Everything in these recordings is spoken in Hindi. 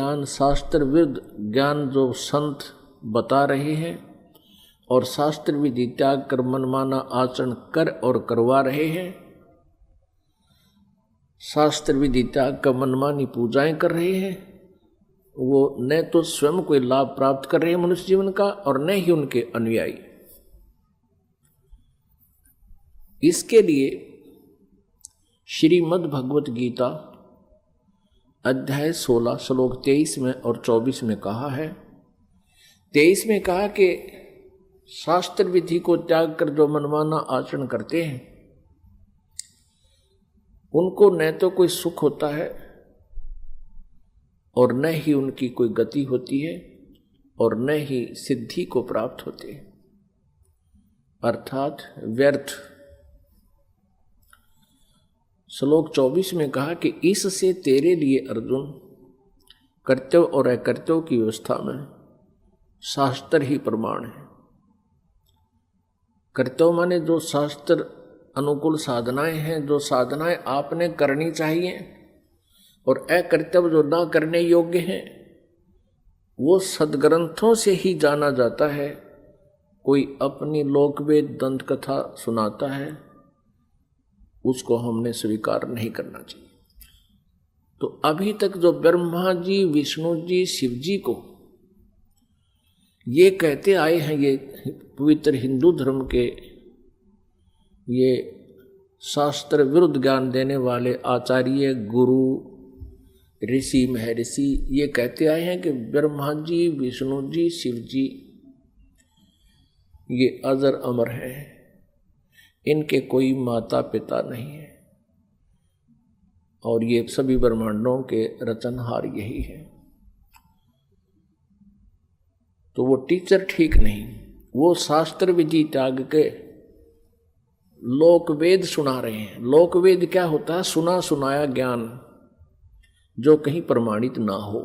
ज्ञान, शास्त्र विरुद्ध ज्ञान जो संत बता रहे हैं और शास्त्र विधि त्याग कर मनमाना आचरण कर और करवा रहे हैं, शास्त्र विधि त्याग कर मनमानी पूजाएं कर रहे हैं, वो न तो स्वयं कोई लाभ प्राप्त कर रहे हैं मनुष्य जीवन का और न ही उनके अनुयायी। इसके लिए श्रीमद् भगवत गीता अध्याय 16 श्लोक 23 में और 24 में कहा है। 23 में कहा कि शास्त्र विधि को त्याग कर जो मनमाना आचरण करते हैं उनको न तो कोई सुख होता है और न ही उनकी कोई गति होती है और न ही सिद्धि को प्राप्त होते हैं, अर्थात व्यर्थ। श्लोक 24 में कहा कि इससे तेरे लिए अर्जुन कर्तव्य और अकर्तव्य की व्यवस्था में शास्त्र ही प्रमाण है। कर्तव्य माने जो शास्त्र अनुकूल साधनाएं हैं, जो साधनाएं आपने करनी चाहिए, और अकर्तव्य जो ना करने योग्य हैं वो सदग्रंथों से ही जाना जाता है। कोई अपनी लोकवेद दंत कथा सुनाता है, उसको हमने स्वीकार नहीं करना चाहिए। तो अभी तक जो ब्रह्मा जी, विष्णु जी, शिव जी को ये कहते आए हैं, ये पवित्र हिंदू धर्म के ये शास्त्र विरुद्ध ज्ञान देने वाले आचार्य, गुरु, ऋषि, महर्षि ये कहते आए हैं कि ब्रह्मा जी, विष्णु जी, शिव जी ये अजर अमर हैं, इनके कोई माता पिता नहीं है और ये सभी ब्रह्मांडों के रचनहार यही है। तो वो टीचर ठीक नहीं, वो शास्त्र विधि त्याग के लोकवेद सुना रहे हैं। लोकवेद क्या होता है? सुना सुनाया ज्ञान जो कहीं प्रमाणित ना हो।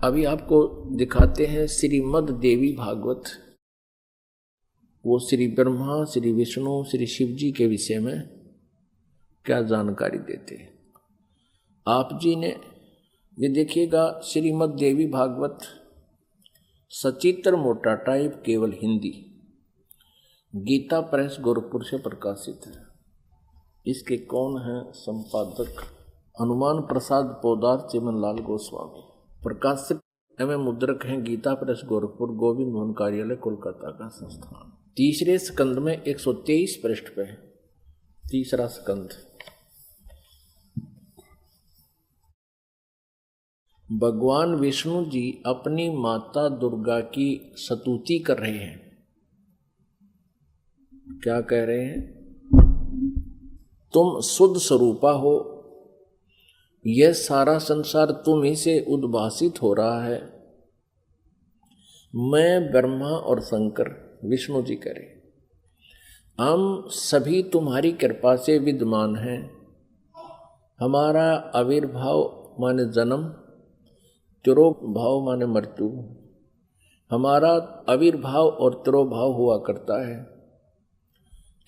अभी आपको दिखाते हैं श्रीमद् देवी भागवत, वो श्री ब्रह्मा, श्री विष्णु, श्री शिव जी के विषय में क्या जानकारी देते हैं। आप जी ने ये देखिएगा, श्रीमद् देवी भागवत सचित्र मोटा टाइप, केवल हिंदी, गीता प्रेस गोरखपुर से प्रकाशित है। इसके कौन है संपादक? हनुमान प्रसाद पोदार, चिमनलाल गोस्वामी। प्रकाशक एवं मुद्रक हैं गीता प्रेस गोरखपुर, गोविंद मोहन कार्यालय, कोलकाता का संस्थान। तीसरे स्कंद में 123 पृष्ठ पे, तीसरा स्कंद। भगवान विष्णु जी अपनी माता दुर्गा की स्तुति कर रहे हैं। क्या कह रहे हैं? तुम शुद्ध स्वरूपा हो, यह सारा संसार तुम ही से उद्भासित हो रहा है। मैं, ब्रह्मा और शंकर, विष्णु जी कह रहे, हम सभी तुम्हारी कृपा से विद्यमान हैं। हमारा आविर्भाव माने जन्म, तिरोभाव माने मृत्यु, हमारा आविर्भाव और तिरोभाव हुआ करता है।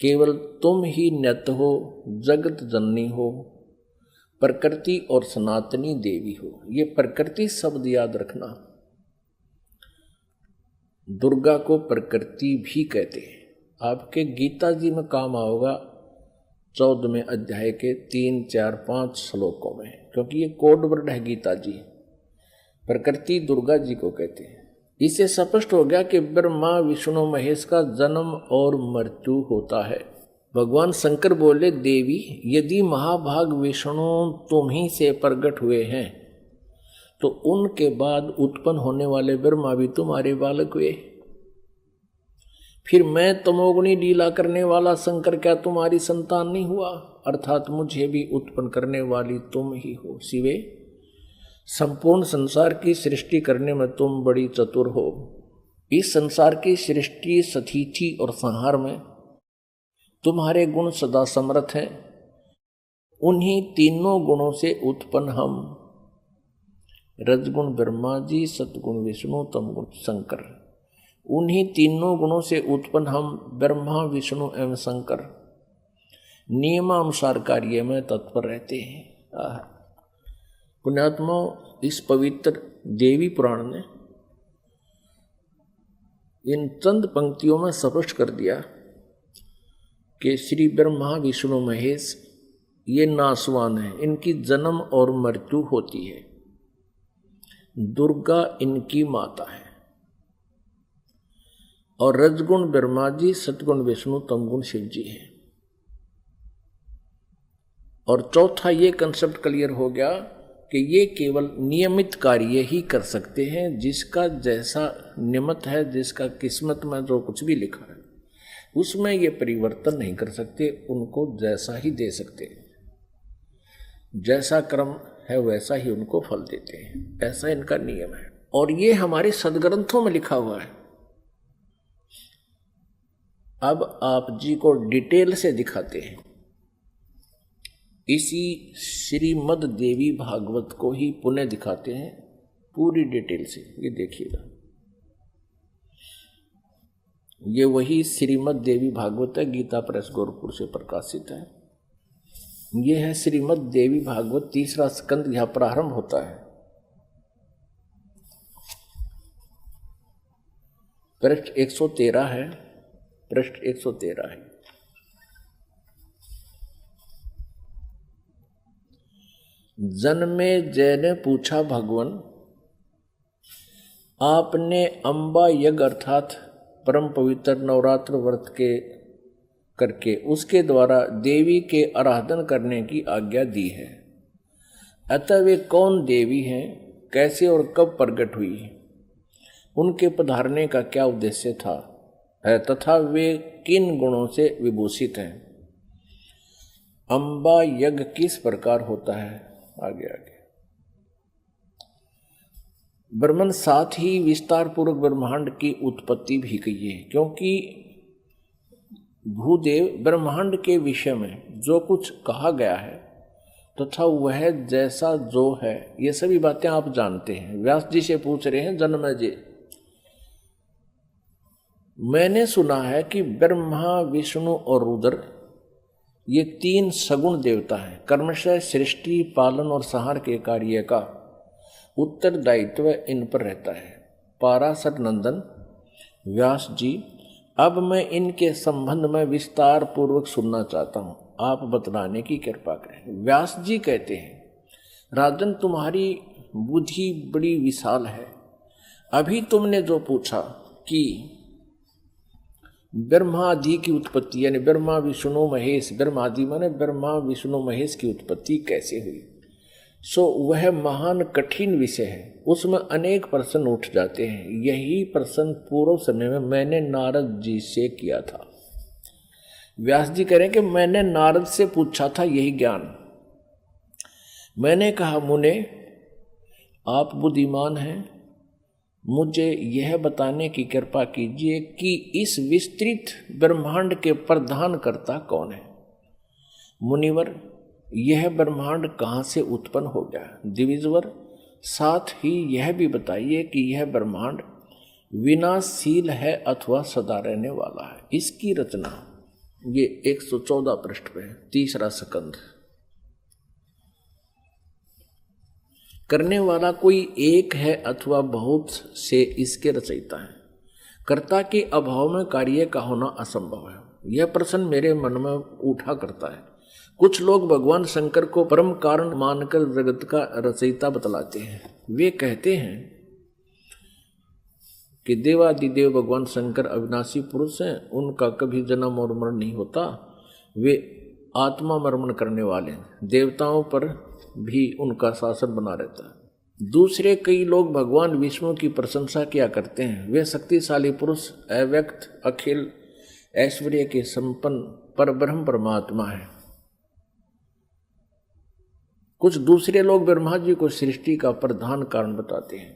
केवल तुम ही नित्य हो, जगत जननी हो, प्रकृति और सनातनी देवी हो। ये प्रकृति शब्द याद रखना, दुर्गा को प्रकृति भी कहते हैं। आपके गीता जी में काम आओगा 14वें अध्याय के 3, 4, 5 श्लोकों में, क्योंकि ये कोड वर्ड है गीता जी। प्रकृति दुर्गा जी को कहते हैं। इससे स्पष्ट हो गया कि ब्रह्मा, विष्णु, महेश का जन्म और मृत्यु होता है। भगवान शंकर बोले, देवी यदि महाभाग विष्णु तुम ही से प्रकट हुए हैं तो उनके बाद उत्पन्न होने वाले ब्रह्मा भी तुम्हारे बालक हुए। फिर मैं तमोगुणी लीला करने वाला शंकर क्या तुम्हारी संतान नहीं हुआ? अर्थात मुझे भी उत्पन्न करने वाली तुम ही हो। शिवे, संपूर्ण संसार की सृष्टि करने में तुम बड़ी चतुर हो। इस संसार की सृष्टि, स्थिति और संहार में तुम्हारे गुण सदा समर्थ हैं। उन्हीं तीनों गुणों से उत्पन्न हम, रजगुण ब्रह्मा जी, सतगुण विष्णु, तमगुण शंकर, उन्हीं तीनों गुणों से उत्पन्न हम ब्रह्मा, विष्णु एवं शंकर नियमानुसार कार्य में तत्पर रहते हैं। पुण्यात्माओं, इस पवित्र देवी पुराण ने इन चंद पंक्तियों में स्पष्ट कर दिया कि श्री ब्रह्मा विष्णु महेश ये नासवान है, इनकी जन्म और मृत्यु होती है। दुर्गा इनकी माता है और रजगुण ब्रह्मा जी, सतगुण विष्णु, तमगुण शिव जी है। और चौथा ये कंसेप्ट क्लियर हो गया कि ये केवल नियमित कार्य ही कर सकते हैं, जिसका जैसा नियमित है, जिसका किस्मत में जो कुछ भी लिखा है उसमें ये परिवर्तन नहीं कर सकते, उनको जैसा ही दे सकते हैं, जैसा कर्म है वैसा ही उनको फल देते हैं, ऐसा इनका नियम है। और ये हमारे सदग्रंथों में लिखा हुआ है। अब आप जी को डिटेल से दिखाते हैं, इसी श्रीमद् देवी भागवत को ही पुनः दिखाते हैं पूरी डिटेल से। ये देखिएगा, ये वही श्रीमद् देवी भागवत है, गीता प्रेस गोरखपुर से प्रकाशित है। ये है श्रीमद् देवी भागवत, तीसरा स्कंद यहां प्रारंभ होता है। पृष्ठ 113 है, पृष्ठ 113 है। जन्मे जय ने पूछा, भगवान आपने अंबा यज्ञ अर्थात परम पवित्र नवरात्र व्रत के करके उसके द्वारा देवी के आराधन करने की आज्ञा दी है। अतः वे कौन देवी हैं, कैसे और कब प्रकट हुई, उनके पधारने का क्या उद्देश्य था है, तथा वे किन गुणों से विभूषित हैं। अंबा यज्ञ किस प्रकार होता है, आगे आगे ब्रह्मन साथ ही विस्तार पूर्वक ब्रह्मांड की उत्पत्ति भी कही है, क्योंकि भूदेव ब्रह्मांड के विषय में जो कुछ कहा गया है तथा वह जैसा जो है, ये सभी बातें आप जानते हैं। व्यास जी से पूछ रहे हैं, जन्मे जी मैंने सुना है कि ब्रह्मा विष्णु और रुद्र ये तीन सगुण देवता हैं। कर्मशः सृष्टि पालन और संहार के कार्य का उत्तरदायित्व इन पर रहता है। पाराशर नंदन व्यास जी, अब मैं इनके संबंध में विस्तार पूर्वक सुनना चाहता हूँ, आप बतलाने की कृपा करें। व्यास जी कहते हैं, राजन तुम्हारी बुद्धि बड़ी विशाल है। अभी तुमने जो पूछा कि ब्रह्मादि की उत्पत्ति, यानी ब्रह्मा विष्णु महेश, ब्रह्मादि माने ब्रह्मा विष्णु महेश की उत्पत्ति कैसे हुई, सो वह महान कठिन विषय है, उसमें अनेक प्रश्न उठ जाते हैं। यही प्रश्न पूर्व समय में मैंने नारद जी से किया था। व्यास जी कह रहे हैं कि मैंने नारद से पूछा था यही ज्ञान। मैंने कहा, मुने आप बुद्धिमान हैं, मुझे यह बताने की कृपा कीजिए कि इस विस्तृत ब्रह्मांड के प्रधान कर्ता कौन है। मुनिवर, यह ब्रह्मांड कहाँ से उत्पन्न हो गया। द्विजवर, साथ ही यह भी बताइए कि यह ब्रह्मांड विनाशशील है अथवा सदा रहने वाला है। इसकी रचना ये 114 पृष्ठ पे, तीसरा स्कंद। करने वाला कोई एक है अथवा बहुत से इसके रचयिता है। कर्ता के अभाव में कार्य का होना असंभव है। यह प्रश्न मेरे मन में उठा करता है। कुछ लोग भगवान शंकर को परम कारण मानकर जगत का रचयिता बतलाते हैं। वे कहते हैं कि देवादिदेव भगवान शंकर अविनाशी पुरुष हैं, उनका कभी जन्म और मरण नहीं होता, वे आत्मा मर्मण करने वाले हैं, देवताओं पर भी उनका शासन बना रहता है। दूसरे कई लोग भगवान विष्णु की प्रशंसा किया करते हैं। वे शक्तिशाली पुरुष, अव्यक्त, अखिल ऐश्वर्य के संपन्न परब्रह्म परमात्मा है। कुछ दूसरे लोग ब्रह्मा जी को सृष्टि का प्रधान कारण बताते हैं।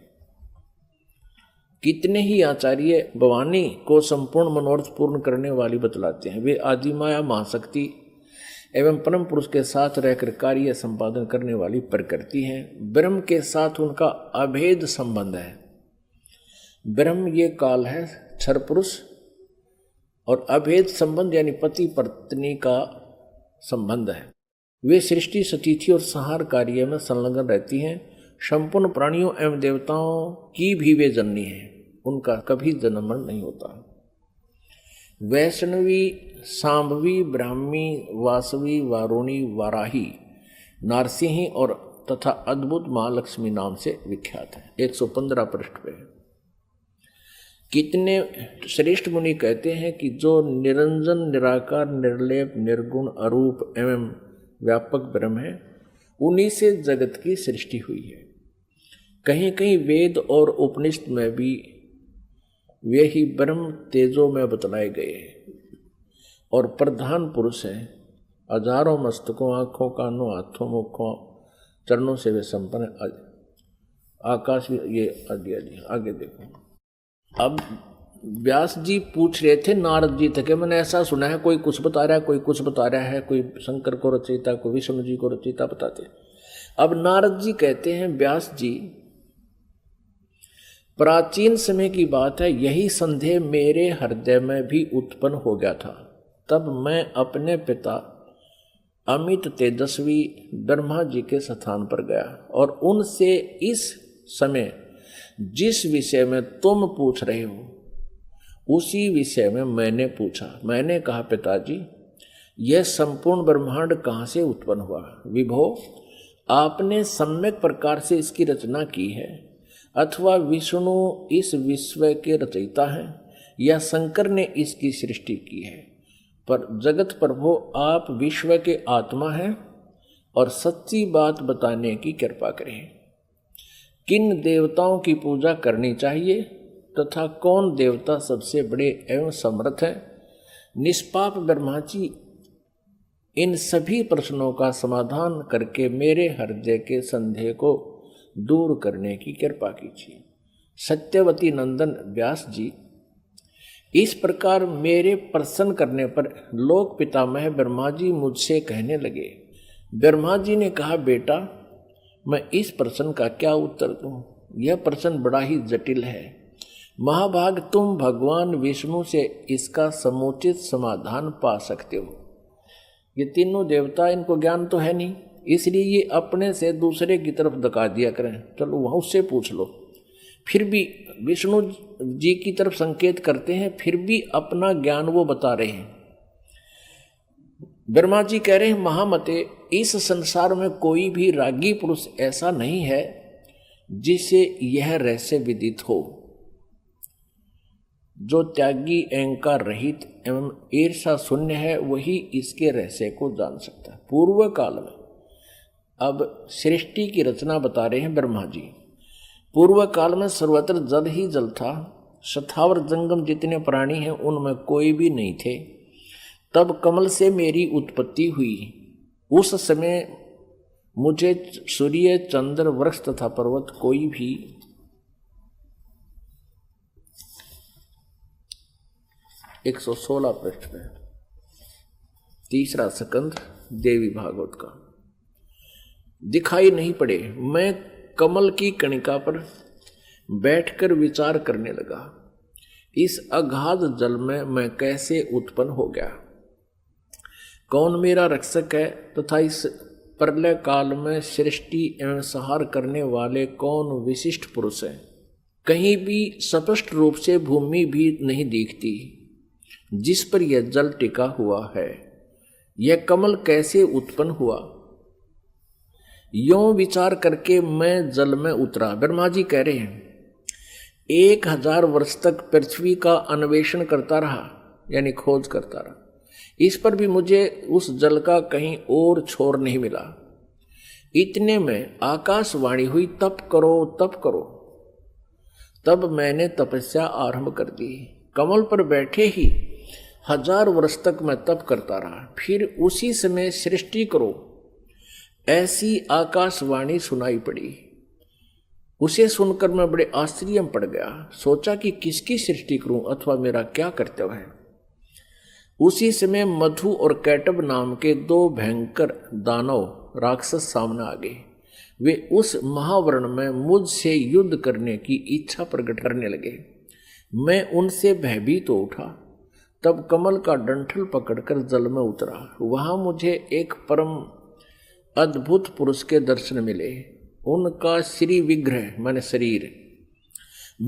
कितने ही आचार्य भवानी को संपूर्ण मनोरथ पूर्ण करने वाली बतलाते हैं। वे आदिमाया महाशक्ति एवं परम पुरुष के साथ रहकर कार्य संपादन करने वाली प्रकृति है। ब्रह्म के साथ उनका अभेद संबंध है। ब्रह्म ये काल है, क्षर पुरुष, और अभेद संबंध यानी पति पत्नी का संबंध है। वे सृष्टि सतिथि और संहार कार्य में संलग्न रहती हैं। संपूर्ण प्राणियों एवं देवताओं की भी वे जननी हैं, उनका कभी जन्म मरण नहीं होता। वैष्णवी, सांभवी, ब्राह्मी, वासवी, वारुणी, वाराही, नारसिंही और तथा अद्भुत महालक्ष्मी नाम से विख्यात है। 115 पृष्ठ पे। कितने श्रेष्ठ मुनि कहते हैं कि जो निरंजन, निराकार, निर्लेप, निर्गुण, अरूप एवं व्यापक ब्रह्म है, उन्हीं से जगत की सृष्टि हुई है। कहीं कहीं वेद और उपनिषद में भी वे ही ब्रह्म तेजो में बतलाए गए और प्रधान पुरुष हैं। हजारों मस्तकों, आँखों, कानों, हाथों, मुखों, चरणों से वे संपन्न आकाश भी ये आगे देखो। अब व्यास जी पूछ रहे थे नारद जी तक, मैंने ऐसा सुना है कोई कुछ बता रहा है, कोई कुछ बता रहा है, कोई शंकर को रचयिता, कोई विष्णु जी को रचयिता बताते। अब नारद जी कहते हैं, व्यास जी प्राचीन समय की बात है, यही संदेह मेरे हृदय में भी उत्पन्न हो गया था। तब मैं अपने पिता अमित तेजस्वी ब्रह्मा जी के स्थान पर गया और उनसे इस समय जिस विषय में तुम पूछ रहे हो उसी विषय में मैंने पूछा। मैंने कहा, पिताजी यह संपूर्ण ब्रह्मांड कहाँ से उत्पन्न हुआ? विभो, आपने सम्यक प्रकार से इसकी रचना की है, अथवा विष्णु इस विश्व के रचयिता हैं, या शंकर ने इसकी सृष्टि की है। पर जगत प्रभु, आप विश्व के आत्मा हैं और सच्ची बात बताने की कृपा करें। किन देवताओं की पूजा करनी चाहिए तथा कौन देवता सबसे बड़े एवं समर्थ है? निष्पाप ब्रह्मा जी इन सभी प्रश्नों का समाधान करके मेरे हृदय के संदेह को दूर करने की कृपा कीजिए। सत्यवती नंदन व्यास जी, इस प्रकार मेरे प्रसन्न करने पर लोक पितामह ब्रह्मा जी मुझसे कहने लगे। ब्रह्मा जी ने कहा, बेटा मैं इस प्रश्न का क्या उत्तर दूं? यह प्रश्न बड़ा ही जटिल है। महाभाग, तुम भगवान विष्णु से इसका समुचित समाधान पा सकते हो। ये तीनों देवता, इनको ज्ञान तो है नहीं, इसलिए ये अपने से दूसरे की तरफ धका दिया करें, चलो वहाँ उससे पूछ लो। फिर भी विष्णु जी की तरफ संकेत करते हैं, फिर भी अपना ज्ञान वो बता रहे हैं। ब्रह्मा जी कह रहे हैं, महामते, इस संसार में कोई भी रागी पुरुष ऐसा नहीं है जिसे यह रहस्य विदित हो। जो त्यागी, अहंकार रहित एवं ईर्षा शून्य है, वही इसके रहस्य को जान सकता है। पूर्व काल में, अब सृष्टि की रचना बता रहे हैं ब्रह्मा जी। पूर्व काल में सर्वत्र जल ही जल था, स्थावर जंगम जितने प्राणी हैं उनमें कोई भी नहीं थे। तब कमल से मेरी उत्पत्ति हुई। उस समय मुझे सूर्य, चंद्र, वृक्ष तथा पर्वत कोई भी 116 पृष्ठ पे 3रा स्कंध देवी भागवत का दिखाई नहीं पड़े। मैं कमल की कणिका पर बैठकर विचार करने लगा, इस अगाध जल में मैं कैसे उत्पन्न हो गया, कौन मेरा रक्षक है तथा इस प्रलय काल में सृष्टि एवं संहार करने वाले कौन विशिष्ट पुरुष हैं। कहीं भी स्पष्ट रूप से भूमि भी नहीं दिखती जिस पर यह जल टिका हुआ है। यह कमल कैसे उत्पन्न हुआ, यों विचार करके मैं जल में उतरा। ब्रह्मा जी कह रहे हैं, 1000 वर्ष तक पृथ्वी का अन्वेषण करता रहा, यानी खोज करता रहा। इस पर भी मुझे उस जल का कहीं और छोर नहीं मिला। इतने में आकाशवाणी हुई, तप करो तप करो। तब मैंने तपस्या आरंभ कर दी। कमल पर बैठे ही 1000 वर्ष तक मैं तप करता रहा। फिर उसी समय सृष्टि करो, ऐसी आकाशवाणी सुनाई पड़ी। उसे सुनकर मैं बड़े आश्चर्य में पड़ गया। सोचा कि किसकी सृष्टि करूं अथवा मेरा क्या कर्तव्य है। उसी समय मधु और कैटब नाम के 2 भयंकर दानव राक्षस सामने आ गए। वे उस महावर्ण में मुझसे युद्ध करने की इच्छा प्रकट करने लगे। मैं उनसे भयभीत हो उठा। तब कमल का डंठल पकड़कर जल में उतरा। वहां मुझे एक परम अद्भुत पुरुष के दर्शन मिले। उनका श्री विग्रह माने शरीर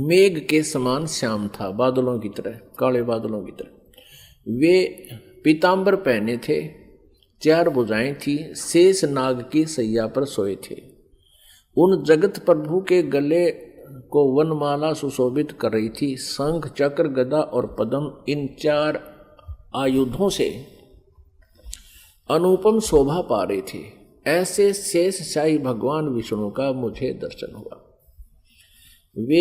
मेघ के समान श्याम था, बादलों की तरह, काले बादलों की तरह। वे पीतांबर पहने थे, 4 भुजाएं थी, शेष नाग की सैया पर सोए थे। उन जगत प्रभु के गले को वनमाला सुशोभित कर रही थी। शंख, चक्र, गदा और पद्म, इन 4 आयुधों से अनुपम शोभा पा रहे थे। ऐसे शेष शाही भगवान विष्णु का मुझे दर्शन हुआ। वे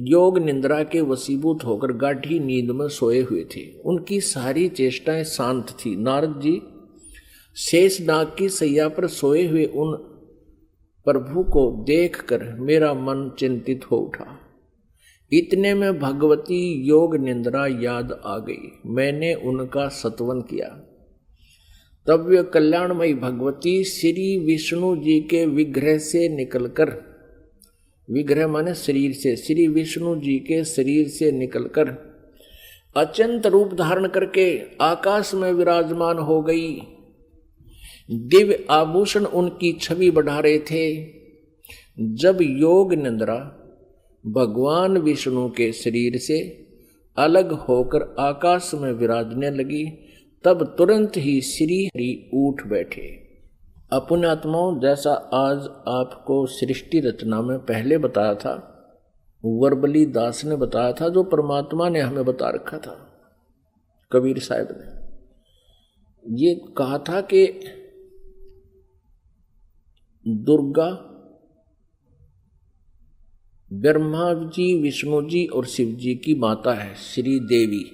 योग निंद्रा के वशीभूत होकर गाढ़ी नींद में सोए हुए थे। उनकी सारी चेष्टाएं शांत थी। नारद जी शेष नाग की सैया पर सोए हुए उन प्रभु को देखकर मेरा मन चिंतित हो उठा। इतने में भगवती योग निंद्रा याद आ गई। मैंने उनका सत्वन किया। तब वे कल्याणमयी भगवती श्री विष्णु जी के विग्रह से निकलकर, विग्रह माने शरीर से, श्री विष्णु जी के शरीर से निकलकर अत्यंत रूप धारण करके आकाश में विराजमान हो गई। दिव्य आभूषण उनकी छवि बढ़ा रहे थे। जब योग निंद्रा भगवान विष्णु के शरीर से अलग होकर आकाश में विराजने लगी, तब तुरंत ही श्री हरि उठ बैठे। अपने आत्माओं, जैसा आज आपको सृष्टि रचना में पहले बताया था, वर्बली दास ने बताया था, जो परमात्मा ने हमें बता रखा था, कबीर साहब ने ये कहा था कि दुर्गा ब्रह्मा जी, विष्णु जी और शिव जी की माता है, श्री देवी,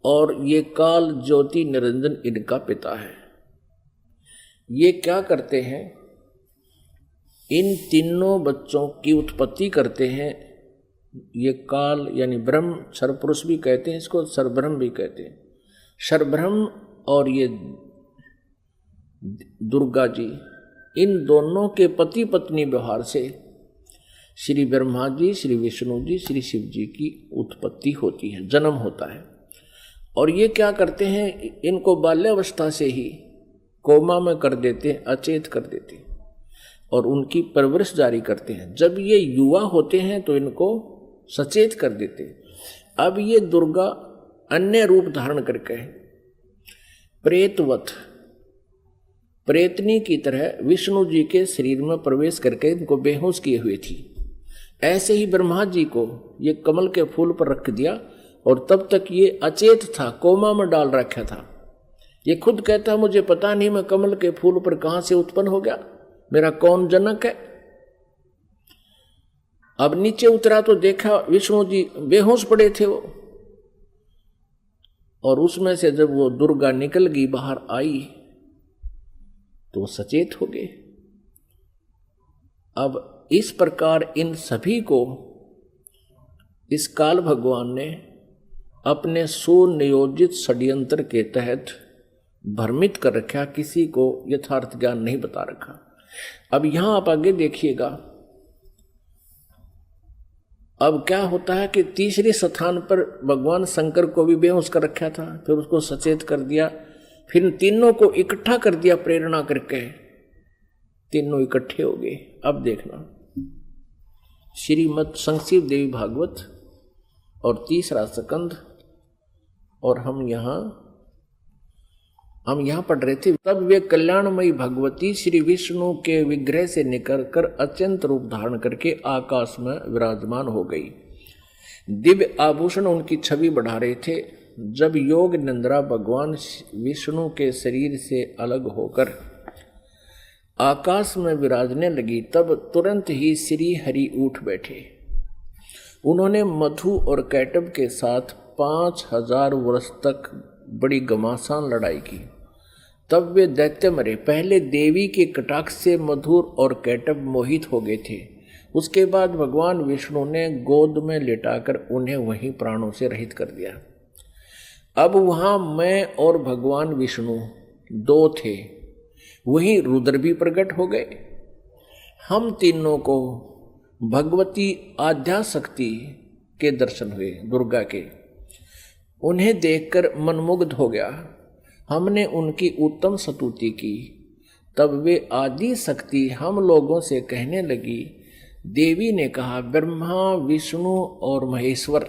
और ये काल ज्योति निरंजन इनका पिता है। ये क्या करते हैं? इन तीनों बच्चों की उत्पत्ति करते हैं। ये काल यानी ब्रह्म, सर्वपुरुष भी कहते हैं इसको, सर्वब्रह्म भी कहते हैं। सर्वब्रह्म और ये दुर्गा जी, इन दोनों के पति पत्नी व्यवहार से श्री ब्रह्मा जी, श्री विष्णु जी, श्री शिव जी की उत्पत्ति होती है, जन्म होता है। और ये क्या करते हैं? इनको बाल्यावस्था से ही कोमा में कर देते हैं, अचेत कर देते हैं, और उनकी परवरिश जारी करते हैं। जब ये युवा होते हैं तो इनको सचेत कर देते हैं। अब ये दुर्गा अन्य रूप धारण करके प्रेतवत, प्रेतनी की तरह विष्णु जी के शरीर में प्रवेश करके इनको बेहोश किए हुए थी। ऐसे ही ब्रह्मा जी को ये कमल के फूल पर रख दिया, और तब तक ये अचेत था, कोमा में डाल रखा था। ये खुद कहता मुझे पता नहीं मैं कमल के फूल पर कहां से उत्पन्न हो गया, मेरा कौन जनक है। अब नीचे उतरा तो देखा विष्णु जी बेहोश पड़े थे वो, और उसमें से जब वो दुर्गा निकल गई, बाहर आई, तो वो सचेत हो गए। अब इस प्रकार इन सभी को इस काल भगवान ने अपने सुनियोजित षड्यंत्र के तहत भ्रमित कर रखा, किसी को यथार्थ ज्ञान नहीं बता रखा। अब यहां आप आगे देखिएगा, अब क्या होता है कि तीसरे स्थान पर भगवान शंकर को भी बेहोश कर रखा था, फिर उसको सचेत कर दिया, फिर तीनों को इकट्ठा कर दिया प्रेरणा करके, तीनों इकट्ठे हो गए। अब देखना श्रीमद् संक्षिप्त देवी भागवत और 3रा स्कंध, और हम यहां पढ़ रहे थे। तब वे कल्याणमयी भगवती श्री विष्णु के विग्रह से निकलकर अत्यंत रूप धारण करके आकाश में विराजमान हो गई। दिव्य आभूषण उनकी छवि बढ़ा रहे थे। जब योग निंद्रा भगवान विष्णु के शरीर से अलग होकर आकाश में विराजने लगी, तब तुरंत ही श्री हरि उठ बैठे। उन्होंने मधु और कैटब के साथ 5000 वर्ष तक बड़ी घमासान लड़ाई की। तब वे दैत्य मरे। पहले देवी के कटाक्ष से मधुर और कैटब मोहित हो गए थे। उसके बाद भगवान विष्णु ने गोद में लिटाकर उन्हें वहीं प्राणों से रहित कर दिया। अब वहां मैं और भगवान विष्णु 2 थे, वहीं रुद्र भी प्रकट हो गए। हम तीनों को भगवती आद्या शक्ति के दर्शन हुए, दुर्गा के। उन्हें देखकर मनमुग्ध हो गया। हमने उनकी उत्तम स्तुति की तब वे आदि शक्ति हम लोगों से कहने लगी, देवी ने कहा, ब्रह्मा विष्णु और महेश्वर,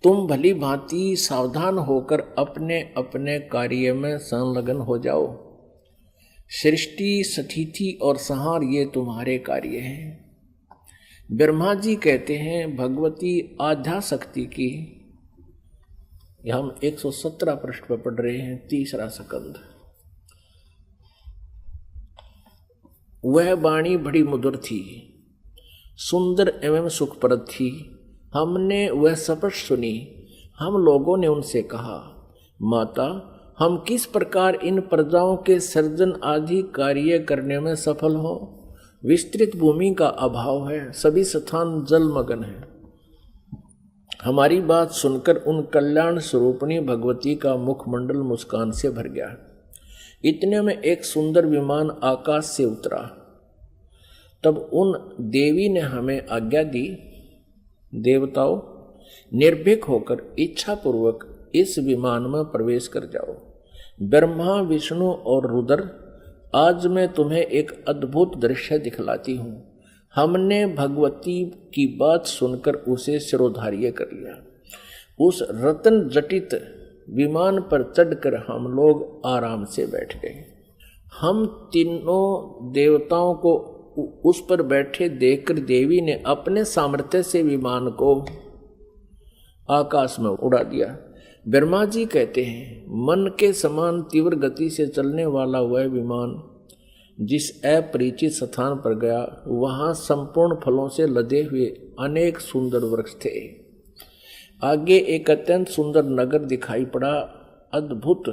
तुम भली भांति सावधान होकर अपने अपने कार्य में संलग्न हो जाओ। सृष्टि, स्थिति और संहार ये तुम्हारे कार्य हैं। ब्रह्मा जी कहते हैं, भगवती आध्या शक्ति की, हम 117 पृष्ठ पर पढ़ रहे हैं, तीसरा स्कंद। वह वाणी बड़ी मधुर थी, सुंदर एवं सुखप्रद थी। हमने वह स्पष्ट सुनी। हम लोगों ने उनसे कहा, माता, हम किस प्रकार इन प्रजाओं के सर्जन आदि कार्य करने में सफल हो? विस्तृत भूमि का अभाव है, सभी स्थान जलमग्न है। हमारी बात सुनकर उन कल्याण स्वरूपिणी भगवती का मुखमंडल मुस्कान से भर गया। इतने में एक सुंदर विमान आकाश से उतरा। तब उन देवी ने हमें आज्ञा दी, देवताओं, निर्भीक होकर इच्छा पूर्वक इस विमान में प्रवेश कर जाओ। ब्रह्मा, विष्णु और रुद्र, आज मैं तुम्हें एक अद्भुत दृश्य दिखलाती हूँ। हमने भगवती की बात सुनकर उसे शिरोधार्य कर लिया। उस रत्न जटित विमान पर चढ़कर हम लोग आराम से बैठ गए। हम तीनों देवताओं को उस पर बैठे देखकर देवी ने अपने सामर्थ्य से विमान को आकाश में उड़ा दिया। ब्रह्मा जी कहते हैं, मन के समान तीव्र गति से चलने वाला वह विमान जिस अपरिचित स्थान पर गया, वहां संपूर्ण फलों से लदे हुए अनेक सुंदर वृक्ष थे। आगे एक अत्यंत सुंदर नगर दिखाई पड़ा। अद्भुत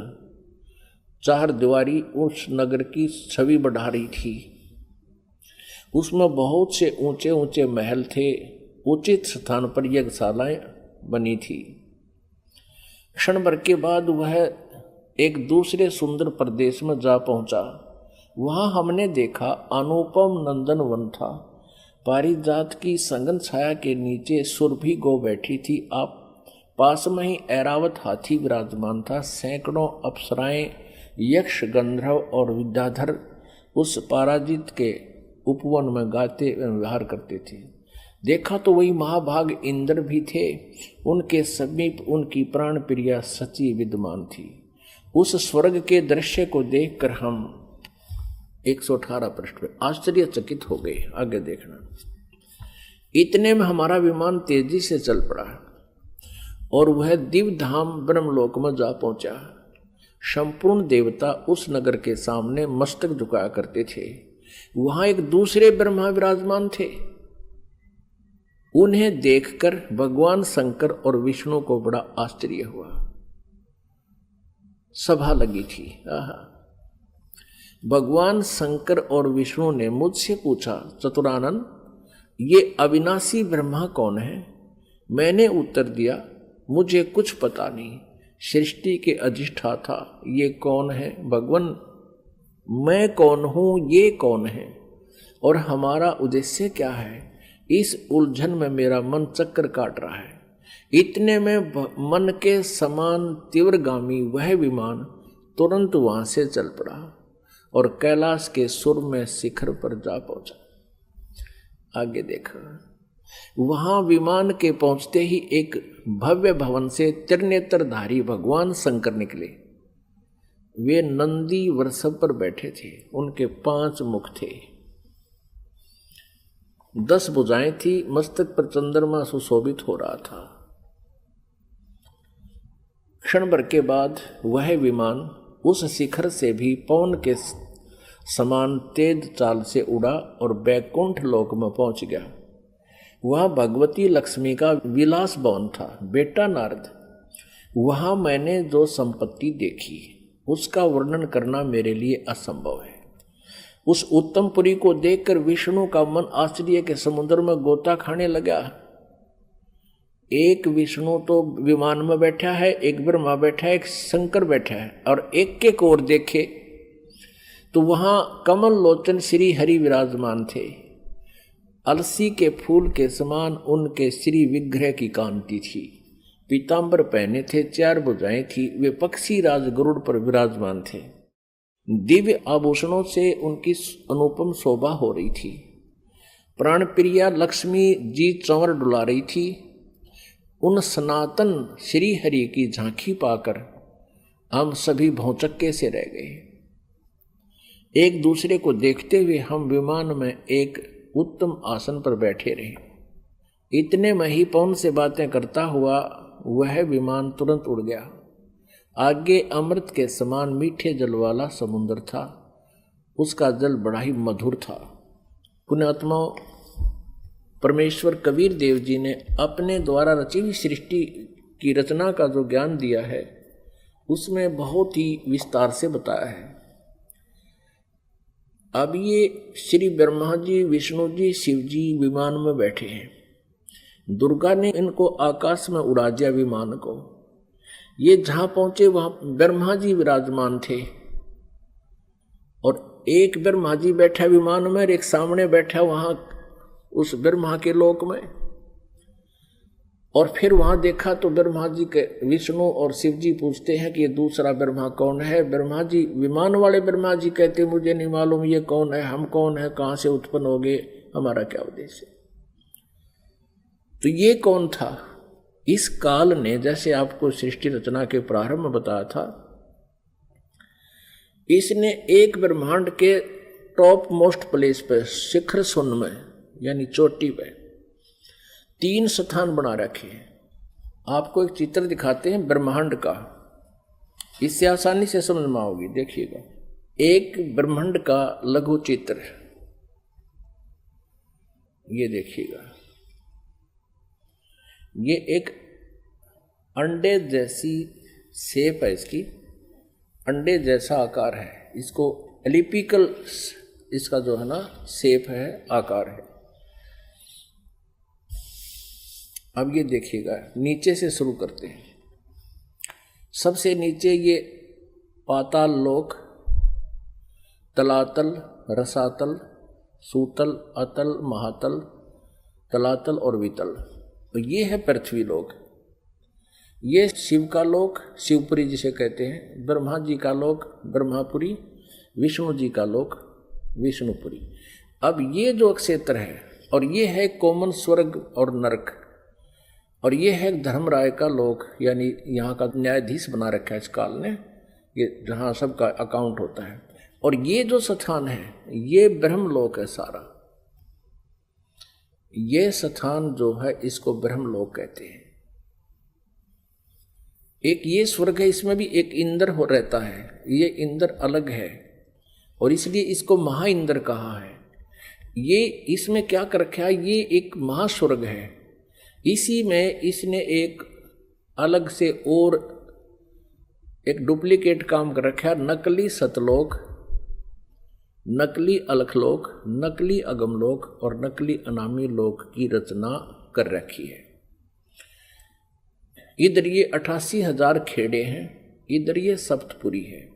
चार दीवारी उस नगर की छवि बढ़ा रही थी। उसमें बहुत से ऊंचे ऊंचे महल थे। उचित स्थान पर यज्ञशालाएं बनी थी। क्षण भर के बाद वह एक दूसरे सुंदर प्रदेश में जा पहुंचा। वहां हमने देखा अनुपम नंदन वन था। पारिजात की संगन छाया के नीचे सुरभि गौ बैठी थी। आप पास में ही ऐरावत हाथी विराजमान था। सैकड़ों अप्सराएं, यक्ष, गंधर्व और विद्याधर उस पराजित के उपवन में गाते एवं विहार करते थे। देखा तो वही महाभाग इंद्र भी थे। उनके समीप उनकी प्राण प्रिया सची विद्यमान थी। उस स्वर्ग के दृश्य को देखकर हम 118 पृष्ठ पे आश्चर्यचकित हो गए। आगे देखना। इतने में हमारा विमान तेजी से चल पड़ा और वह दिव्य धाम ब्रह्मलोक में जा पहुंचा। संपूर्ण देवता उस नगर के सामने मस्तक झुकाया करते थे। वहां एक दूसरे ब्रह्मा विराजमान थे। उन्हें देखकर भगवान शंकर और विष्णु को बड़ा आश्चर्य हुआ। सभा लगी थी। भगवान शंकर और विष्णु ने मुझसे पूछा, चतुरानन, ये अविनाशी ब्रह्मा कौन है? मैंने उत्तर दिया, मुझे कुछ पता नहीं। सृष्टि के अधिष्ठाता ये कौन है? भगवान, मैं कौन हूं, ये कौन है, और हमारा उद्देश्य क्या है? इस उलझन में मेरा मन चक्कर काट रहा है। इतने में मन के समान तीव्रगामी वह विमान तुरंत वहां से चल पड़ा और कैलाश के सुर में शिखर पर जा पहुंचा। आगे देखा। वहां विमान के पहुंचते ही एक भव्य भवन से त्रिनेत्रधारी भगवान शंकर निकले। वे नंदी वृषभ पर बैठे थे। उनके 5 मुख थे, 10 भुजाएं थी। मस्तक पर चंद्रमा सुशोभित हो रहा था। क्षण भर के बाद वह विमान उस शिखर से भी पवन के समान तेज चाल से उड़ा और बैकुंठ लोक में पहुंच गया। वह भगवती लक्ष्मी का विलास भवन था। बेटा नारद, वहां मैंने जो संपत्ति देखी उसका वर्णन करना मेरे लिए असंभव है। उस उत्तमपुरी को देखकर विष्णु का मन आश्चर्य के समुद्र में गोता खाने लगा। एक विष्णु तो विमान में बैठा है, एक ब्रह्मा बैठा है, एक शंकर बैठा है, और एक एक ओर देखे तो वहां कमल लोचन श्री हरि विराजमान थे। अलसी के फूल के समान उनके श्री विग्रह की कांति थी। पीतांबर पहने थे, 4 भुजाएं थी। वे पक्षी राज गरुड़ पर विराजमान थे। दिव्य आभूषणों से उनकी अनुपम शोभा हो रही थी। प्राण प्रिया लक्ष्मी जी चंवर डुला रही थी। उन सनातन श्री हरि की झांकी पाकर हम सभी भौचक्के से रह गए। एक दूसरे को देखते हुए हम विमान में एक उत्तम आसन पर बैठे रहे। इतने में ही पवन से बातें करता हुआ वह विमान तुरंत उड़ गया। आगे अमृत के समान मीठे जल वाला समुद्र था। उसका जल बड़ा ही मधुर था। पुण्यात्माओं, परमेश्वर कबीर देव जी ने अपने द्वारा रची हुई सृष्टि की रचना का जो ज्ञान दिया है उसमें बहुत ही विस्तार से बताया है। अब ये श्री ब्रह्मा जी, विष्णु जी, शिव जी विमान में बैठे हैं। दुर्गा ने इनको आकाश में उड़ा दिया विमान को। ये जहां पहुंचे वहां ब्रह्मा जी विराजमान थे और एक ब्रह्मा जी बैठा विमान में और एक सामने बैठा वहां उस ब्रह्मा के लोक में। और फिर वहां देखा तो ब्रह्मा जी के विष्णु और शिव जी पूछते हैं कि ये दूसरा ब्रह्मा कौन है। ब्रह्मा जी, विमान वाले ब्रह्मा जी कहते मुझे नहीं मालूम ये कौन है, हम कौन है, कहां से उत्पन्न हो गए, हमारा क्या उद्देश्य है। तो ये कौन था? इस काल ने, जैसे आपको सृष्टि रचना के प्रारंभ में बताया था, इसने एक ब्रह्मांड के टॉप मोस्ट प्लेस पे, शिखर सुन में यानी चोटी पे 3 स्थान बना रखे हैं। आपको एक चित्र दिखाते हैं ब्रह्मांड का, इससे आसानी से समझ में आओगी। देखिएगा, एक ब्रह्मांड का लघु चित्र, ये देखिएगा, ये एक अंडे जैसी शेप है, इसकी अंडे जैसा आकार है। इसको एलिपिकल इसका जो है ना शेप है, आकार है। अब ये देखिएगा, नीचे से शुरू करते हैं। सबसे नीचे ये पाताल लोक, तलातल, रसातल, सूतल, अतल, महातल, तलातल और वितल। तो ये है पृथ्वी लोक। ये शिव का लोक, शिवपुरी जिसे कहते हैं। ब्रह्मा जी का लोक ब्रह्मापुरी, विष्णु जी का लोक विष्णुपुरी। अब ये जो क्षेत्र है, और ये है कॉमन स्वर्ग और नरक, और ये है धर्मराय का लोक, यानी यहाँ का न्यायाधीश बना रखा है इस काल ने, ये जहाँ सबका अकाउंट होता है। और ये जो स्थान है ये ब्रह्मलोक है सारा। ये स्थान जो है इसको ब्रह्मलोक कहते हैं। एक ये स्वर्ग है, इसमें भी एक इंद्र हो रहता है। ये इंद्र अलग है और इसलिए इसको महा इंद्र कहा है। ये इसमें क्या कर रखा है, ये एक महास्वर्ग है। इसी में इसने एक अलग से और एक डुप्लीकेट काम कर रखा है, नकली सतलोक, नकली अलखलोक, नकली अगमलोक और नकली अनामी लोक की रचना कर रखी है। इधर ये 88,000 खेड़े हैं, इधर ये सप्तपुरी है।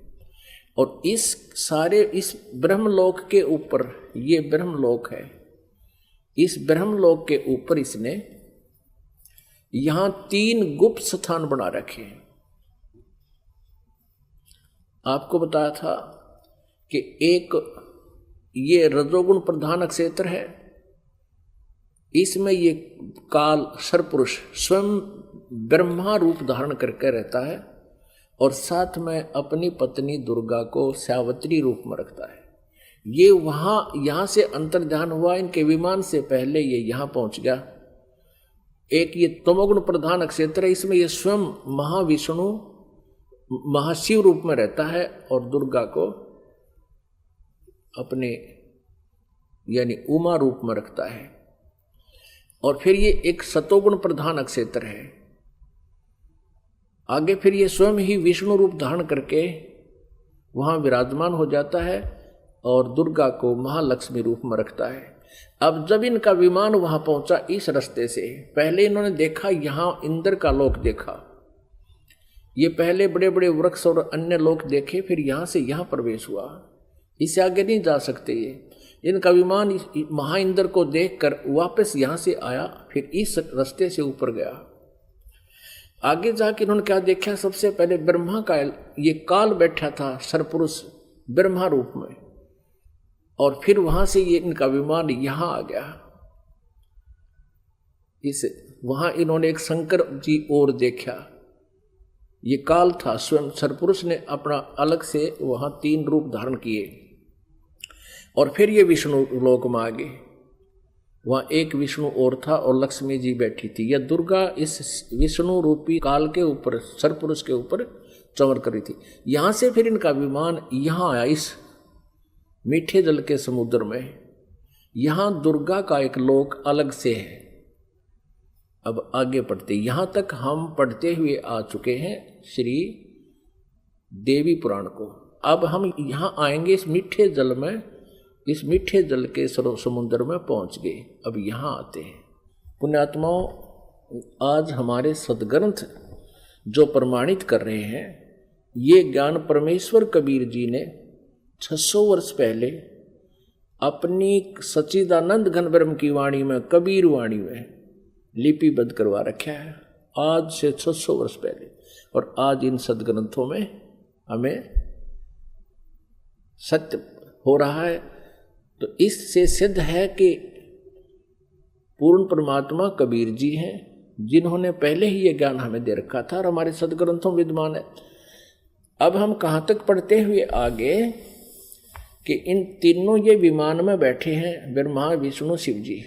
और इस सारे इस ब्रह्मलोक के ऊपर, ये ब्रह्मलोक है, इस ब्रह्मलोक के ऊपर इसने यहां 3 गुप्त स्थान बना रखे हैं। आपको बताया था कि एक ये रजोगुण प्रधान क्षेत्र है, इसमें ये काल सरपुरुष स्वयं ब्रह्मा रूप धारण करके रहता है और साथ में अपनी पत्नी दुर्गा को सावित्री रूप में रखता है। ये वहां यहां से अंतर्ध्यान हुआ, इनके विमान से पहले ये यहां पहुंच गया। एक ये तमोगुण प्रधान क्षेत्र है, इसमें ये स्वयं महाविष्णु महाशिव रूप में रहता है और दुर्गा को अपने यानी उमा रूप में रखता है। और फिर ये एक सतोगुण प्रधान क्षेत्र है। आगे फिर ये स्वयं ही विष्णु रूप धारण करके वहां विराजमान हो जाता है और दुर्गा को महालक्ष्मी रूप में रखता है। अब जब इनका विमान वहां पहुंचा इस रास्ते से, पहले इन्होंने देखा यहां इंद्र का लोक देखा, ये पहले बड़े बड़े वृक्ष और अन्य लोक देखे, फिर यहां से यहां प्रवेश हुआ। इससे आगे नहीं जा सकते ये। इनका विमान महा इंद्र को देखकर वापस यहां से आया, फिर इस रास्ते से ऊपर गया। आगे जाके इन्होंने क्या देखा, सबसे पहले ब्रह्मा का ये काल बैठा था, सरपुरुष ब्रह्मा रूप में, और फिर वहां से ये इनका विमान यहां आ गया। इस वहां इन्होंने एक शंकर जी और देखा, ये काल था। स्वयं सरपुरुष ने अपना अलग से वहां 3 रूप धारण किए, और फिर ये विष्णु लोक में आ गए। वहां एक विष्णु और था और लक्ष्मी जी बैठी थी। यह दुर्गा इस विष्णु रूपी काल के ऊपर, सरपुरुष के ऊपर चमर करी थी। यहां से फिर इनका विमान यहां आया, इस मीठे जल के समुद्र में। यहां दुर्गा का एक लोक अलग से है। अब आगे पढ़ते, यहां तक हम पढ़ते हुए आ चुके हैं श्री देवी पुराण को। अब हम यहां आएंगे इस मीठे जल में, इस मीठे जल के समुद्र में पहुंच गए। अब यहां आते हैं पुण्यात्माओं, आज हमारे सदग्रंथ जो प्रमाणित कर रहे हैं, ये ज्ञान परमेश्वर कबीर जी ने 600 वर्ष पहले अपनी सच्चिदानंद घन ब्रह्म की वाणी में, कबीर वाणी में लिपिबद्ध करवा रखा है, आज से 600 वर्ष पहले। और आज इन सदग्रंथों में हमें सत्य हो रहा है। तो इससे सिद्ध है कि पूर्ण परमात्मा कबीर जी हैं, जिन्होंने पहले ही ये ज्ञान हमें दे रखा था और हमारे सदग्रंथों में विद्यमान है। अब हम कहाँ तक पढ़ते हुए आगे कि इन तीनों ये विमान में बैठे हैं, ब्रह्मा विष्णु शिव जी,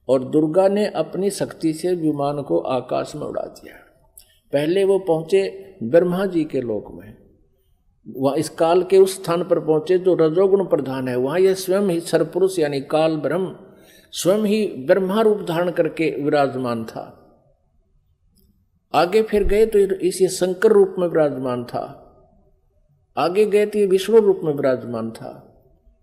और दुर्गा ने अपनी शक्ति से विमान को आकाश में उड़ा दिया। पहले वो पहुंचे ब्रह्मा जी के लोक में, वह इस काल के उस स्थान पर पहुंचे जो रजोगुण प्रधान है। वहां यह स्वयं ही सरपुरुष यानी काल ब्रह्म स्वयं ही ब्रह्मा रूप धारण करके विराजमान था। आगे फिर गए तो इस ये शंकर रूप में विराजमान था, आगे गए तो ये विष्णु रूप में विराजमान था।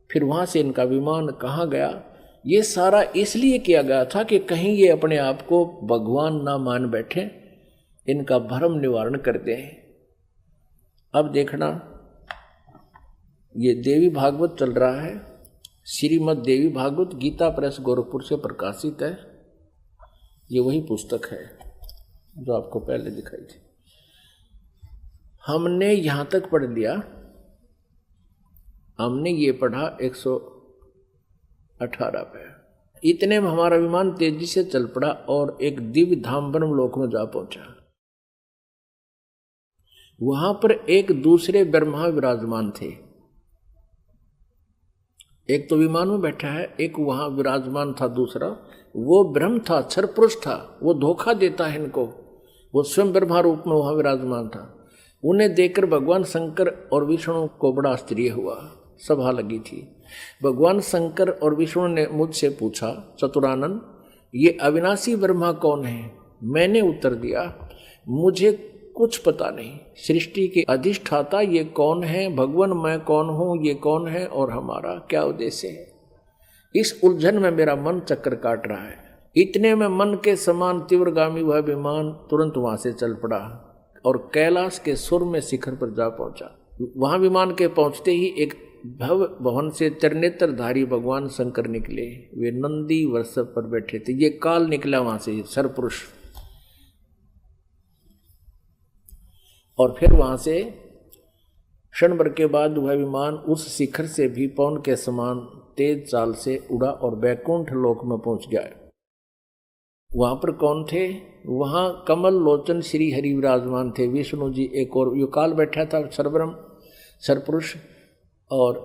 फिर वहां से इनका विमान कहाँ गया, ये सारा इसलिए किया गया था कि कहीं ये अपने आप को भगवान ना मान बैठे, इनका भ्रम निवारण कर दें। अब देखना, ये देवी भागवत चल रहा है, श्रीमद् देवी भागवत गीता प्रेस गोरखपुर से प्रकाशित है। ये वही पुस्तक है जो आपको पहले दिखाई थी। हमने यहां तक पढ़ लिया, हमने ये पढ़ा 118 पे। इतने में हमारा विमान तेजी से चल पड़ा और एक दिव्य धाम ब्रह्म लोक में जा पहुंचा। वहां पर एक दूसरे ब्रह्मा विराजमान थे। एक तो विमान में बैठा है, एक वहां विराजमान था दूसरा, वो ब्रह्म था, सरपुरुष था, वो धोखा देता है इनको, वो स्वयं ब्रह्मा रूप में वहां विराजमान था। उन्हें देखकर भगवान शंकर और विष्णु को बड़ा आश्चर्य हुआ, सभा लगी थी। भगवान शंकर और विष्णु ने मुझसे पूछा, चतुरानन ये अविनाशी ब्रह्मा कौन है? मैंने उत्तर दिया, मुझे कुछ पता नहीं। सृष्टि के अधिष्ठाता ये कौन है? भगवान मैं कौन हूँ? ये कौन है? और हमारा क्या उद्देश्य है? इस उलझन में मेरा मन चक्कर काट रहा है। इतने में मन के समान तीव्रगामी वह विमान तुरंत वहां से चल पड़ा और कैलाश के सुर में शिखर पर जा पहुंचा। वहां विमान के पहुंचते ही एक भव भवन से त्रिनेत्रधारी भगवान शंकर निकले। वे नंदी वृषभ पर बैठे थे। ये काल निकला वहां से, सरपुरुष। और फिर वहां से क्षण भर के बाद वह विमान उस शिखर से भी पवन के समान तेज चाल से उड़ा और बैकुंठ लोक में पहुंच गया। वहां पर कौन थे? वहां कमल लोचन श्री हरि विराजमान थे, विष्णु जी एक और युकाल बैठा था, सरब्रह्म सरपुरुष, और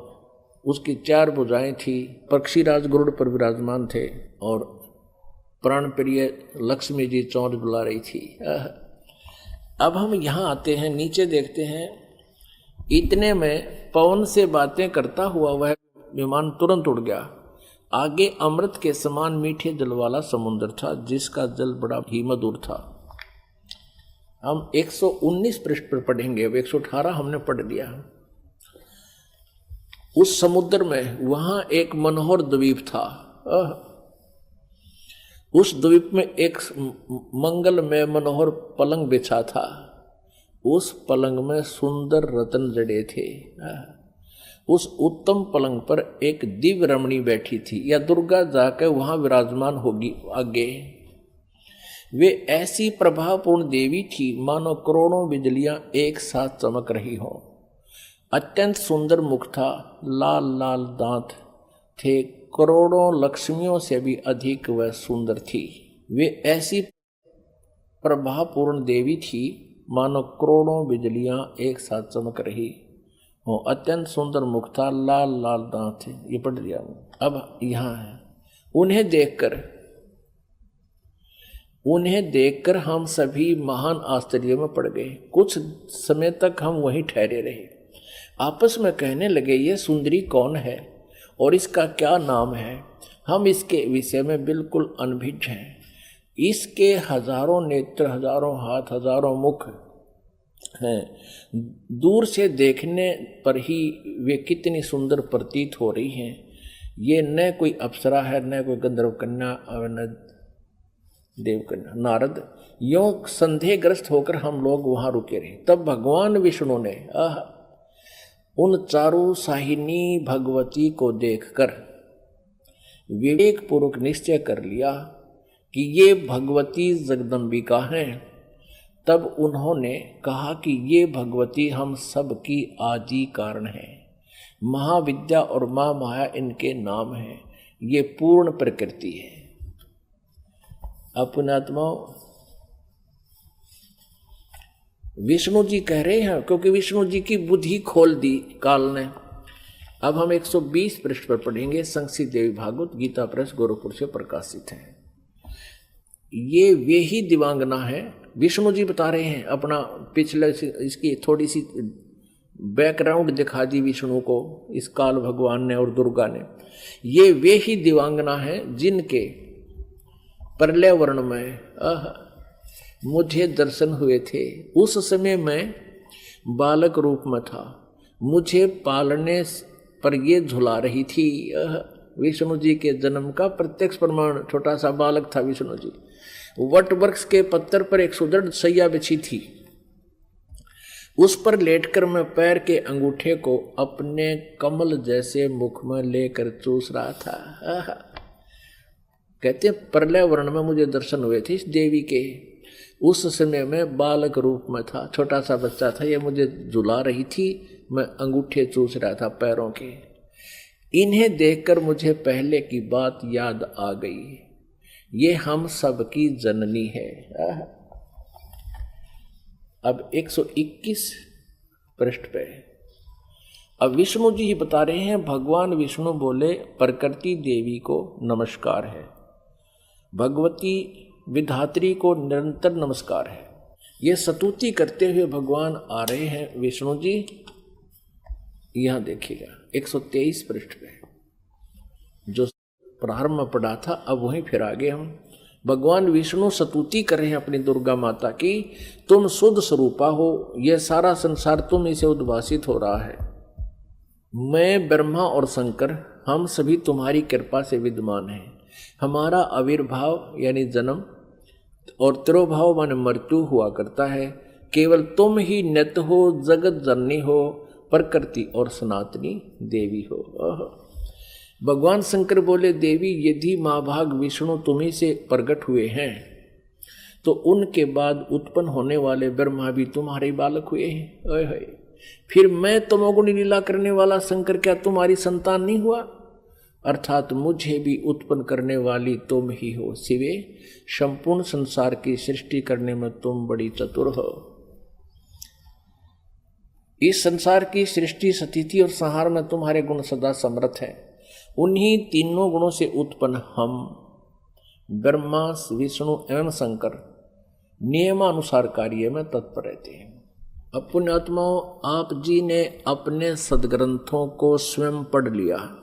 उसकी 4 भुजाएं थी। पक्षीराज गरुड़ पर विराजमान थे और प्राण प्रिय लक्ष्मी जी चौंच बुला रही थी। अब हम यहाँ आते हैं, नीचे देखते हैं। इतने में पवन से बातें करता हुआ वह विमान तुरंत उड़ गया। आगे अमृत के समान मीठे जल वाला समुद्र था, जिसका जल बड़ा ही मधुर था। हम 119 पृष्ठ पर पढ़ेंगे, अब 118 हमने पढ़ दिया। उस समुद्र में वहां एक मनोहर द्वीप था। उस द्वीप में एक मंगल में मनोहर पलंग बिछा था। उस पलंग में सुंदर रत्न जड़े थे। उस उत्तम पलंग पर एक दिव्य रमणी बैठी थी, या दुर्गा जाकर वहां विराजमान होगी आगे। वे ऐसी प्रभावपूर्ण देवी थी मानो करोड़ों बिजलियां एक साथ चमक रही हों। अत्यंत सुंदर मुख था, लाल लाल दांत थे, करोड़ों लक्ष्मियों से भी अधिक वह सुंदर थी। वे ऐसी प्रभापूर्ण देवी थी मानो करोड़ों बिजलियां एक साथ चमक रही हो। अत्यंत सुंदर मुख था, लाल लाल दांत थे। ये पढ़ लिया। अब यहां है, उन्हें देखकर हम सभी महान आश्चर्य में पड़ गए। कुछ समय तक हम वहीं ठहरे रहे, आपस में कहने लगे, ये सुंदरी कौन है और इसका क्या नाम है? हम इसके विषय में बिल्कुल अनभिज्ञ हैं। इसके हजारों नेत्र, हजारों हाथ, हजारों मुख हैं। दूर से देखने पर ही वे कितनी सुंदर प्रतीत हो रही हैं। ये न कोई अप्सरा है, न कोई गंधर्व कन्या और न देवकन्या। नारद, यों संदेहग्रस्त होकर हम लोग वहां रुके रहे। तब भगवान विष्णु ने उन चारों साहिनी भगवती को देखकर विवेक पूर्वक निश्चय कर लिया कि ये भगवती जगदम्बिका हैं। तब उन्होंने कहा कि ये भगवती हम सब की आदि कारण है, महाविद्या और महामाया इनके नाम हैं। ये पूर्ण प्रकृति है। अपनात्माओं, विष्णु जी कह रहे हैं, क्योंकि विष्णु जी की बुद्धि खोल दी काल ने। अब हम 120 पृष्ठ पर पढ़ेंगे। संक्षिप्त देवी भागवत गीता प्रेस गोरखपुर से प्रकाशित है। ये वे ही दिवांगना है। विष्णु जी बता रहे हैं अपना पिछले, इसकी थोड़ी सी बैकग्राउंड दिखा दी विष्णु को इस काल भगवान ने और दुर्गा ने। ये वे ही दिवांगना है जिनके प्रलय वर्ण में मुझे दर्शन हुए थे। उस समय मैं बालक रूप में था, मुझे पालने पर ये झुला रही थी। विष्णु जी के जन्म का प्रत्यक्ष प्रमाण, छोटा सा बालक था विष्णु जी। वट वृक्ष के पत्तर पर एक सुदृढ़ सैया बिछी थी, उस पर लेटकर मैं पैर के अंगूठे को अपने कमल जैसे मुख में लेकर चूस रहा था। कहते प्रलय वर्ण में मुझे दर्शन हुए थे इस देवी के। उस समय में बालक रूप में था, छोटा सा बच्चा था। ये मुझे झुला रही थी, मैं अंगूठे चूस रहा था पैरों के। इन्हें देखकर मुझे पहले की बात याद आ गई। ये हम सब की जननी है। अब 121 पृष्ठ पे अब विष्णु जी ही बता रहे हैं। भगवान विष्णु बोले, प्रकृति देवी को नमस्कार है, भगवती विधात्री को निरंतर नमस्कार है। ये स्तुति करते हुए भगवान आ रहे हैं विष्णु जी। यहां देखिएगा 123 पृष्ठ पे जो प्रारंभ में पढ़ा था, अब वहीं फिर आगे हम भगवान विष्णु स्तुति कर रहे हैं अपनी दुर्गा माता की। तुम शुद्ध स्वरूपा हो, यह सारा संसार तुम इसे उद्भासित हो रहा है। मैं ब्रह्मा और शंकर हम सभी तुम्हारी कृपा से विद्यमान हैं। हमारा आविर्भाव यानी जन्म और तिरोभाव माने मृत्यु हुआ करता है। केवल तुम ही नित्य हो, जगत जननी हो, प्रकृति और सनातनी देवी हो। भगवान शंकर बोले, देवी यदि महाभाग विष्णु तुम्ही से प्रकट हुए हैं तो उनके बाद उत्पन्न होने वाले ब्रह्मा भी तुम्हारे बालक हुए हैं। फिर मैं तमोगुणी लीला करने वाला शंकर क्या तुम्हारी संतान नहीं हुआ? अर्थात मुझे भी उत्पन्न करने वाली तुम ही हो। शिवे, संपूर्ण संसार की सृष्टि करने में तुम बड़ी चतुर हो। इस संसार की सृष्टि, स्थिति और संहार में तुम्हारे गुण सदा समर्थ हैं। उन्हीं तीनों गुणों से उत्पन्न हम ब्रह्मा, विष्णु एवं शंकर नियमानुसार कार्य में तत्पर रहते हैं। अब पुण्यात्माओं, आप जी ने अपने सदग्रंथों को स्वयं पढ़ लिया।